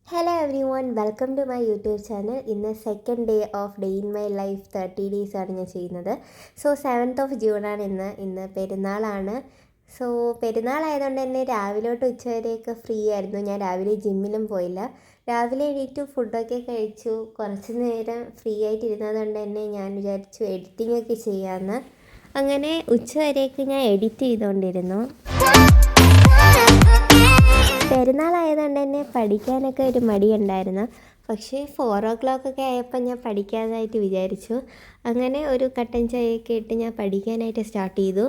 Hello everyone, welcome to my YouTube channel. ഇന്ന് second day of day in my life 30 days ആണ് ഞാൻ ചെയ്യുന്നത്. So 7th of June ആണ് ഇന്ന് പെരുന്നാളാണ്. So പെരുന്നാളായതുകൊണ്ട് തന്നെ രാവിലെ തൊട്ട് ഉച്ചവരെയൊക്കെ ഫ്രീ ആയിരുന്നു. ഞാൻ രാവിലെ ജിമ്മിലും പോയില്ല. രാവിലെ എണീറ്റ് ഫുഡൊക്കെ കഴിച്ചു. കുറച്ച് നേരം ഫ്രീ ആയിട്ടിരുന്നത് കൊണ്ട് തന്നെ ഞാൻ വിചാരിച്ചു എഡിറ്റിംഗ് ഒക്കെ ചെയ്യാമെന്ന്. അങ്ങനെ ഉച്ചവരെയൊക്കെ ഞാൻ എഡിറ്റ് ചെയ്തുകൊണ്ടിരുന്നു. പെരുന്നാളായതുകൊണ്ട് തന്നെ പഠിക്കാനൊക്കെ ഒരു മടിയുണ്ടായിരുന്നു. പക്ഷേ 4 o'clock ഒക്കെ ആയപ്പോൾ ഞാൻ പഠിക്കാനായിട്ട് വിചാരിച്ചു. അങ്ങനെ ഒരു കട്ടൻ ചായയൊക്കെ ഇട്ട് ഞാൻ പഠിക്കാനായിട്ട് സ്റ്റാർട്ട് ചെയ്തു.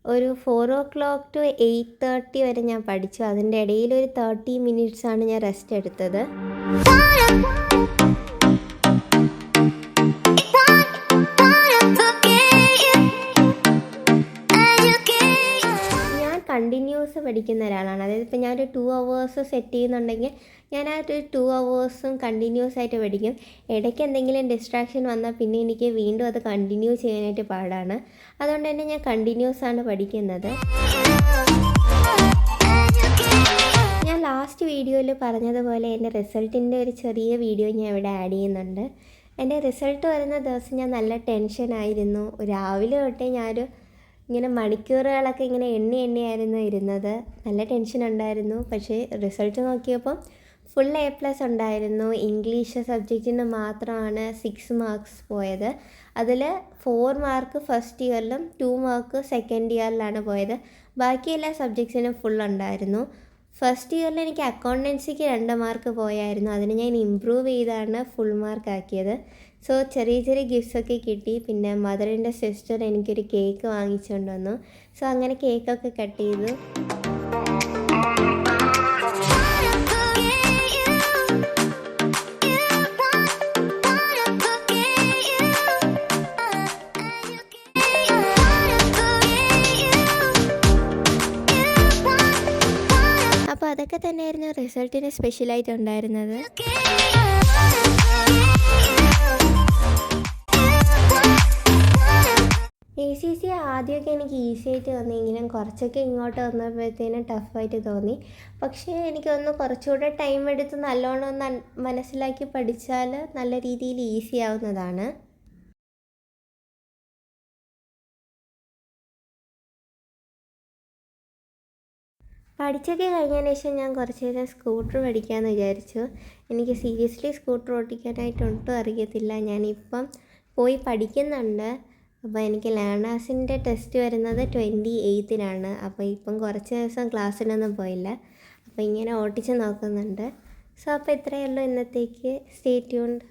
ഒരു 4 o'clock to 8:30 വരെ ഞാൻ പഠിച്ചു. അതിൻ്റെ ഇടയിൽ ഒരു 30 minutes ആണ് ഞാൻ റെസ്റ്റ് എടുത്തത്. കണ്ടിന്യൂസ് പഠിക്കുന്ന ഒരാളാണ്. അതായത് ഇപ്പോൾ ഞാനൊരു 2 hours സെറ്റ് ചെയ്യുന്നുണ്ടെങ്കിൽ ഞാൻ ആ ഒരു 2 hours കണ്ടിന്യൂസ് ആയിട്ട് പഠിക്കും. ഇടയ്ക്ക് എന്തെങ്കിലും ഡിസ്ട്രാക്ഷൻ വന്നാൽ പിന്നെ എനിക്ക് വീണ്ടും അത് കണ്ടിന്യൂ ചെയ്യാനായിട്ട് പാടാണ്. അതുകൊണ്ട് തന്നെ ഞാൻ കണ്ടിന്യൂസ് ആണ് പഠിക്കുന്നത്. ഞാൻ ലാസ്റ്റ് വീഡിയോയിൽ പറഞ്ഞതുപോലെ എൻ്റെ റിസൾട്ടിൻ്റെ ഒരു ചെറിയ വീഡിയോ ഞാൻ ഇവിടെ ആഡ് ചെയ്യുന്നുണ്ട്. എൻ്റെ റിസൾട്ട് വരുന്ന ദിവസം ഞാൻ നല്ല ടെൻഷനായിരുന്നു. രാവിലെ തൊട്ടേ ഇങ്ങനെ മണിക്കൂറുകളൊക്കെ ഇങ്ങനെ എണ്ണിയായിരുന്നു ഇരുന്നത്. നല്ല ടെൻഷൻ ഉണ്ടായിരുന്നു. പക്ഷേ റിസൾട്ട് നോക്കിയപ്പോൾ ഫുൾ A+ ഉണ്ടായിരുന്നു. ഇംഗ്ലീഷ് സബ്ജക്റ്റിന് മാത്രമാണ് 6 marks പോയത്. അതിൽ 4 mark ഫസ്റ്റ് ഇയറിലും 2 mark സെക്കൻഡ് ഇയറിലാണ് പോയത്. ബാക്കി എല്ലാ സബ്ജക്ട്സിനും ഫുൾ ഉണ്ടായിരുന്നു. ഫസ്റ്റ് ഇയറിൽ എനിക്ക് അക്കൗണ്ടൻസിക്ക് 2 mark പോയായിരുന്നു. അതിന് ഞാൻ ഇമ്പ്രൂവ് ചെയ്താണ് ഫുൾ മാർക്ക് ആക്കിയത്. സോ ചെറിയ ചെറിയ ഗിഫ്റ്റ്സൊക്കെ കിട്ടി. പിന്നെ മദറിൻ്റെ സിസ്റ്റർ എനിക്കൊരു കേക്ക് വാങ്ങിച്ചുകൊണ്ട് വന്നു. സോ അങ്ങനെ കേക്കൊക്കെ കട്ട് ചെയ്തു. അപ്പോൾ അതൊക്കെ തന്നെയായിരുന്നു റിസൾട്ടിന് സ്പെഷ്യലായിട്ട് ഉണ്ടായിരുന്നത്. ACC ആദ്യമൊക്കെ എനിക്ക് ഈസി ആയിട്ട് തോന്നിയെങ്കിലും കുറച്ചൊക്കെ ഇങ്ങോട്ട് വന്നപ്പോഴത്തേനും ടഫായിട്ട് തോന്നി. പക്ഷേ എനിക്കൊന്ന് കുറച്ചുകൂടെ ടൈം എടുത്ത് നല്ലോണം ഒന്ന് മനസ്സിലാക്കി പഠിച്ചാൽ നല്ല രീതിയിൽ ഈസി ആവുന്നതാണ്. പഠിച്ചൊക്കെ കഴിഞ്ഞതിന് ശേഷം ഞാൻ കുറച്ച് നേരം സ്കൂട്ടർ പഠിക്കാമെന്ന് വിചാരിച്ചു. എനിക്ക് സീരിയസ്ലി സ്കൂട്ടർ ഓടിക്കാനായിട്ട് ഒട്ടും അറിയത്തില്ല. ഞാനിപ്പം പോയി പഠിക്കുന്നുണ്ട്. അപ്പോൾ എനിക്ക് ലേണേഴ്സിൻ്റെ ടെസ്റ്റ് വരുന്നത് 28th അപ്പോൾ ഇപ്പം കുറച്ച് ദിവസം ക്ലാസ്സിനൊന്നും പോയില്ല. അപ്പോൾ ഇങ്ങനെ ഓടിച്ച് നോക്കുന്നുണ്ട്. സോ അപ്പോൾ ഇത്രയേ ഉള്ളൂ ഇന്നത്തേക്ക്. Stay tuned.